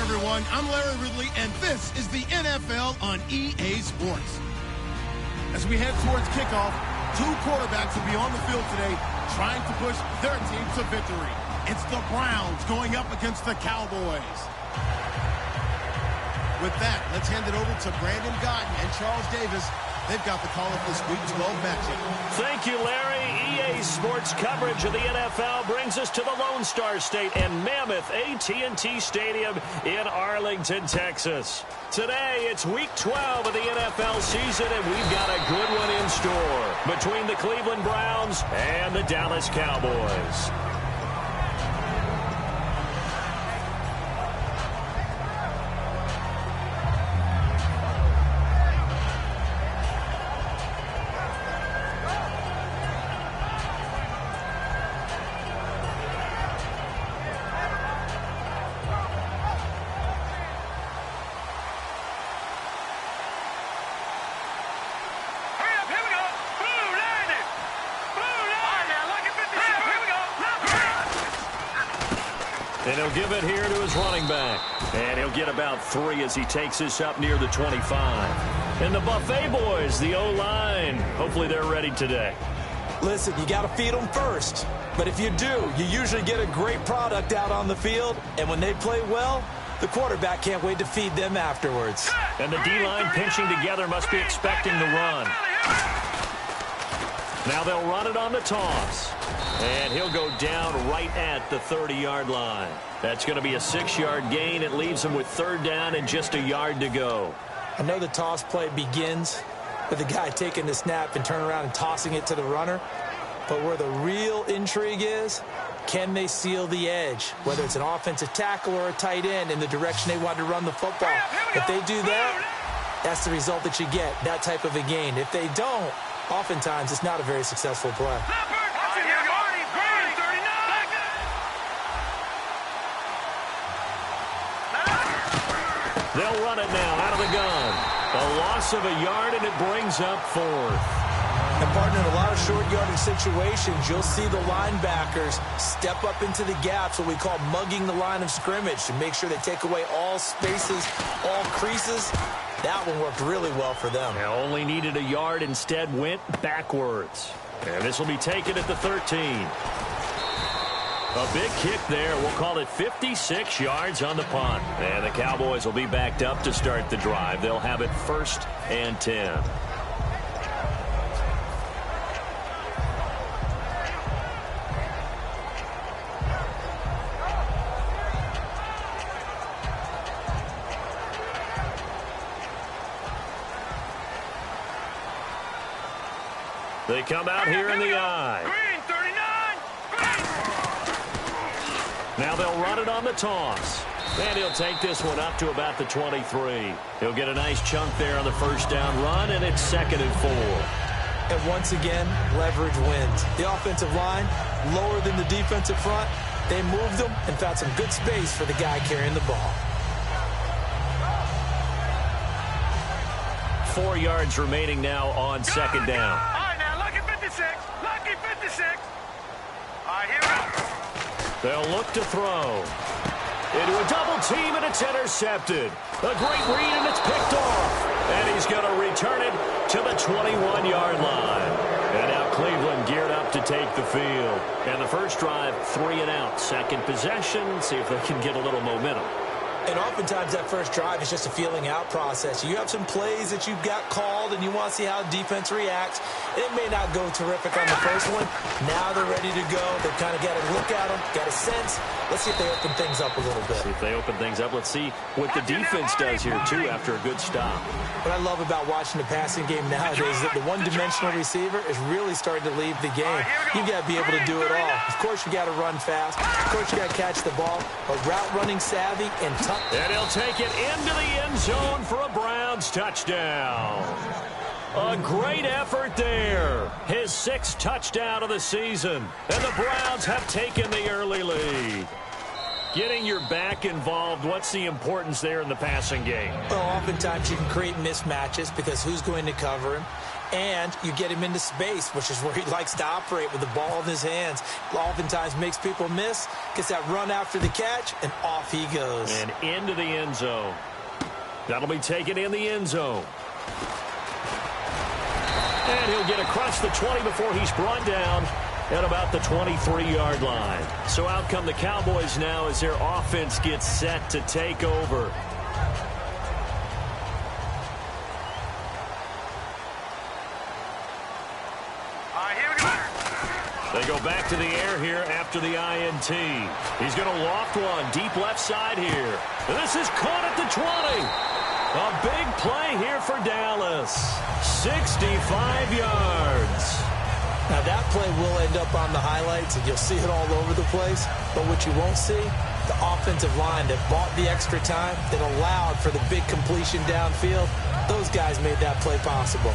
everyone. I'm Larry Ridley, and this is the NFL on EA Sports. As we head towards kickoff, two quarterbacks will be on the field today trying to push their team to victory. It's the Browns going up against the Cowboys. With that, let's hand it over to Brandon Gotton and Charles Davis. They've got the call of this Week 12 matchup. Thank you, Larry. EA Sports coverage of the NFL brings us to the Lone Star State and mammoth AT&T Stadium in Arlington, Texas. Today, it's Week 12 of the NFL season, and we've got a good one in store between the Cleveland Browns and the Dallas Cowboys. And he'll give it here to his running back. And he'll get about 3 as he takes this up near the 25. And the Buffet boys, the O-line, hopefully they're ready today. Listen, you got to feed them first. But if you do, you usually get a great product out on the field. And when they play well, the quarterback can't wait to feed them afterwards. And the D-line pinching together must be expecting the run. Now they'll run it on the toss. And he'll go down right at the 30-yard line. That's going to be a 6-yard gain. It leaves him with 3rd down and just a yard to go. I know the toss play begins with the guy taking the snap and turning around and tossing it to the runner. But where the real intrigue is, can they seal the edge? Whether it's an offensive tackle or a tight end in the direction they want to run the football. If they do that, that's the result that you get, that type of a gain. If they don't, oftentimes it's not a very successful play. They'll run it now out of the gun. A loss of a yard, and it brings up 4th. And, partner, in a lot of short yardage situations, you'll see the linebackers step up into the gaps, what we call mugging the line of scrimmage, to make sure they take away all spaces, all creases. That one worked really well for them. They only needed a yard, instead went backwards. And this will be taken at the 13. A big kick there. We'll call it 56 yards on the punt. And the Cowboys will be backed up to start the drive. They'll have it 1st and 10. They come out here in the I. Green, 39. Now they'll run it on the toss. And he'll take this one up to about the 23. He'll get a nice chunk there on the 1st down run, and it's 2nd and 4. And once again, leverage wins. The offensive line, lower than the defensive front. They moved them and found some good space for the guy carrying the ball. 4 yards remaining now on 2nd down. Lucky 56. All right, here we go. They'll look to throw. Into a double team, and it's intercepted. A great read, and it's picked off. And he's going to return it to the 21-yard line. And now Cleveland geared up to take the field. And the first drive, 3 and out. Second possession, see if they can get a little momentum. And oftentimes that first drive is just a feeling out process. You have some plays that you've got called and you want to see how defense reacts. It may not go terrific on the first one. Now they're ready to go. They've kind of got a look at them, got a sense. Let's see if they open things up a little bit. See if they open things up. Let's see what the defense does here, too, after a good stop. What I love about watching the passing game nowadays is that the one-dimensional receiver is really starting to leave the game. You've got to be able to do it all. Of course, you got to run fast. Of course, you got to catch the ball. But route running savvy and tough. And he'll take it into the end zone for a Browns touchdown. A great effort there. His 6th touchdown of the season. And the Browns have taken the early lead. Getting your back involved, what's the importance there in the passing game? Well, oftentimes you can create mismatches because who's going to cover him? And you get him into space, which is where he likes to operate with the ball in his hands. Oftentimes makes people miss, gets that run after the catch, and off he goes. And into the end zone. That'll be taken in the end zone. And he'll get across the 20 before he's brought down at about the 23-yard line. So out come the Cowboys now as their offense gets set to take over. They go back to the air here after the INT. He's going to loft one deep left side here. This is caught at the 20. A big play here for Dallas. 65 yards. Now that play will end up on the highlights, and you'll see it all over the place. But what you won't see, the offensive line that bought the extra time, that allowed for the big completion downfield, those guys made that play possible.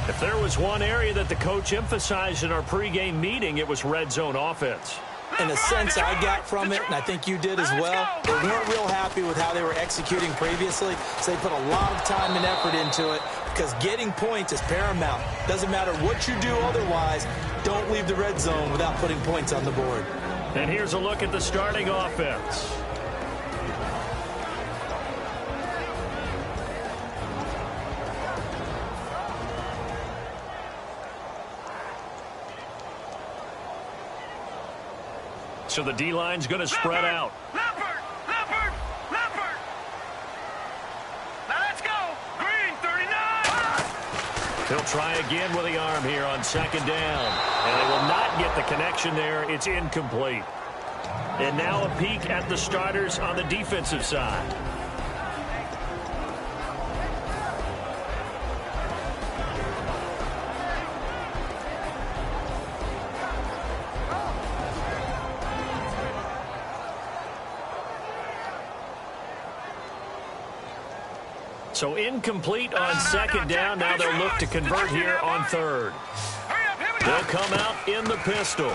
If there was one area that the coach emphasized in our pregame meeting, it was red zone offense. In a sense I got from it, and I think you did as well, they weren't real happy with how they were executing previously, so they put a lot of time and effort into it because getting points is paramount. Doesn't matter what you do otherwise, don't leave the red zone without putting points on the board. And here's a look at the starting offense. So the D-line's going to spread out. Leopard! Now let's go! Green, 39! He'll try again with the arm here on second down. And they will not get the connection there. It's incomplete. And now a peek at the starters on the defensive side. So incomplete on second down. Now they'll look to convert here on third. They'll come out in the pistol.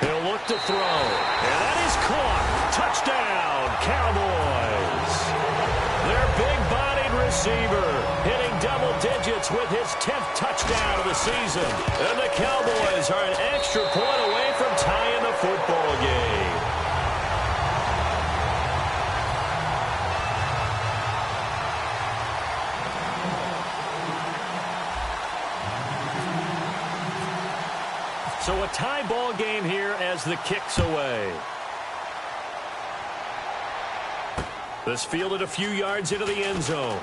He'll look to throw. And that is caught. Touchdown, Cowboys. Their big-bodied receiver hitting double digits with his 10th touchdown of the season. And the Cowboys are an extra point away from tying the football game. So a tie ball game here as the kick's away. This fielded a few yards into the end zone.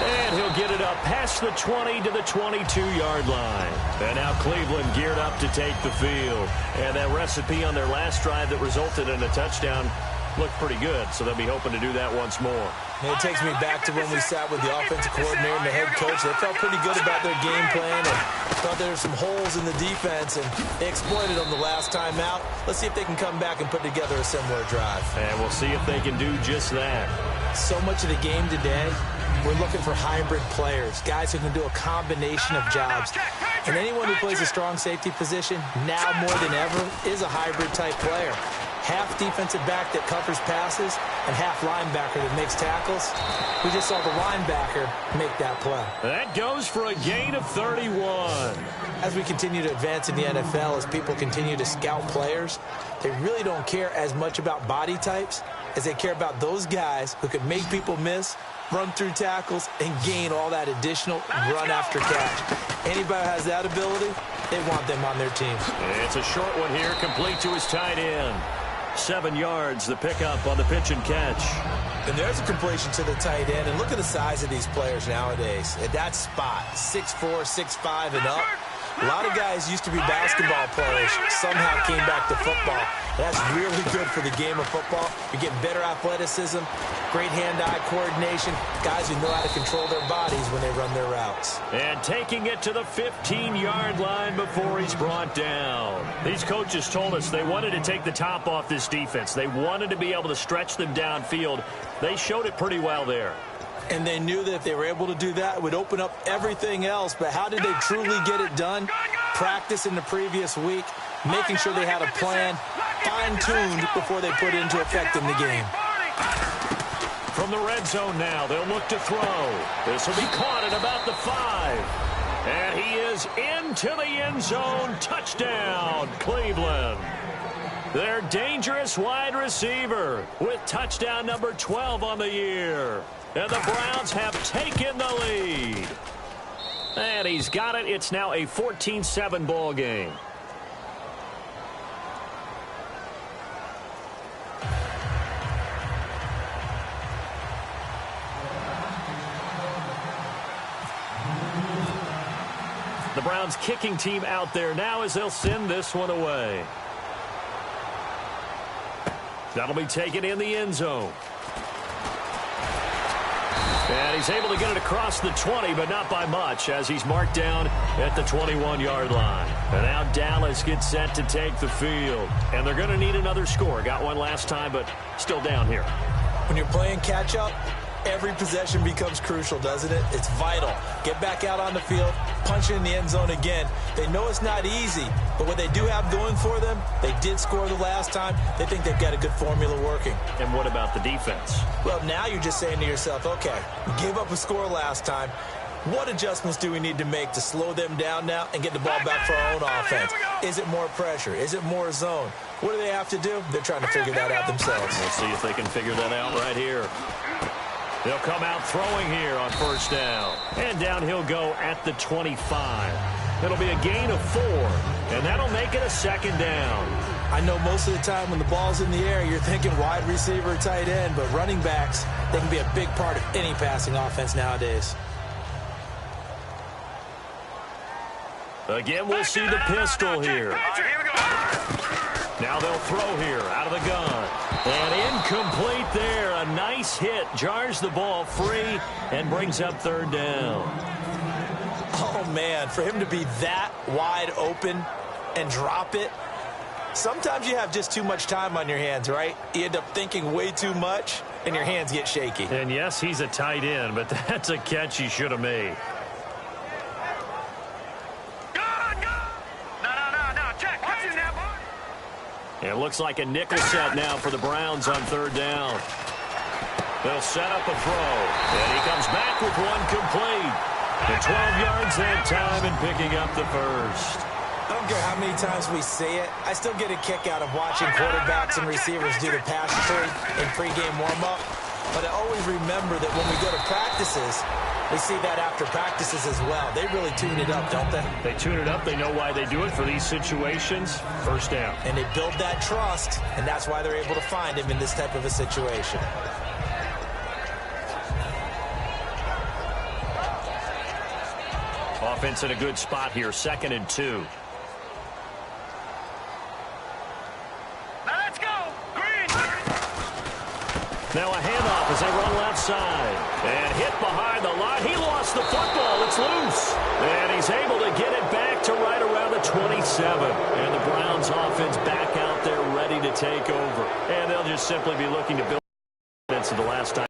And he'll get it up past the 20 to the 22-yard line. And now Cleveland geared up to take the field. And that recipe on their last drive that resulted in a touchdown looked pretty good, so they'll be hoping to do that once more. And it takes me back to when we sat with the offensive coordinator and the head coach. They felt pretty good about their game plan and thought there were some holes in the defense, and they exploited them the last time out. Let's see if they can come back and put together a similar drive. And we'll see if they can do just that. So much of the game today, we're looking for hybrid players, guys who can do a combination of jobs. And anyone who plays a strong safety position, now more than ever, is a hybrid-type player. Half defensive back that covers passes and half linebacker that makes tackles. We just saw the linebacker make that play. That goes for a gain of 31. As we continue to advance in the NFL, as people continue to scout players, they really don't care as much about body types as they care about those guys who can make people miss, run through tackles, and gain all that additional run after catch. Anybody who has that ability, they want them on their team. It's a short one here, complete to his tight end. 7 yards, the pickup on the pitch and catch. And there's a completion to the tight end. And look at the size of these players nowadays. At that spot, 6'4", 6'5", and up. A lot of guys used to be basketball players, somehow came back to football. That's really good for the game of football. You're getting better athleticism, great hand-eye coordination, guys who know how to control their bodies when they run their routes. And taking it to the 15-yard line before he's brought down. These coaches told us they wanted to take the top off this defense. They wanted to be able to stretch them downfield. They showed it pretty well there. And they knew that if they were able to do that, it would open up everything else. But how did they truly get it done? Practice in the previous week, making sure they had a plan, fine-tuned before they put it into effect in the game. From from the red zone now. They'll look to throw. This will be caught at about the 5. And he is into the end zone. Touchdown, Cleveland. Their dangerous wide receiver with touchdown number 12 on the year. And the Browns have taken the lead. And he's got it. It's now a 14-7 ball game. The Browns kicking team out there now as they'll send this one away. That'll be taken in the end zone. And he's able to get it across the 20, but not by much, as he's marked down at the 21-yard line. And now Dallas gets set to take the field. And they're going to need another score. Got one last time, but still down here. When you're playing catch-up, every possession becomes crucial, doesn't it? It's vital. Get back out on the field, punch it in the end zone again. They know it's not easy, but what they do have going for them, they did score the last time. They think they've got a good formula working. And what about the defense? Well, now you're just saying to yourself, okay, we gave up a score last time. What adjustments do we need to make to slow them down now and get the ball back for our own offense? Is it more pressure? Is it more zone? What do they have to do? They're trying to figure that out themselves. We'll see if they can figure that out right here. They'll come out throwing here on first down. And down he'll go at the 25. It'll be a gain of 4, and that'll make it a second down. I know most of the time when the ball's in the air, you're thinking wide receiver, tight end, but running backs, they can be a big part of any passing offense nowadays. Again, we'll see the pistol here. Now they'll throw here out of the gun. And incomplete there. A nice hit. Jars the ball free and brings up third down. Oh, man, for him to be that wide open and drop it, sometimes you have just too much time on your hands, right? You end up thinking way too much, and your hands get shaky. And, yes, he's a tight end, but that's a catch he should have made. It looks like a nickel set now for the Browns on third down. They'll set up a throw. And he comes back with one complete. The 12 yards that time and picking up the first. I don't care how many times we say it. I still get a kick out of watching quarterbacks and receivers do the pass tree in pregame warm-up. But I always remember that when we go to practices, we see that after practices as well. They really tune it up, don't they? They tune it up. They know why they do it for these situations. First down. And they build that trust, and that's why they're able to find him in this type of a situation. Offense in a good spot here. 2nd and 2. Now a handoff as they run left side. And hit behind the line. He lost the football. It's loose. And he's able to get it back to right around the 27. And the Browns offense back out there ready to take over. And they'll just simply be looking to build into the last time.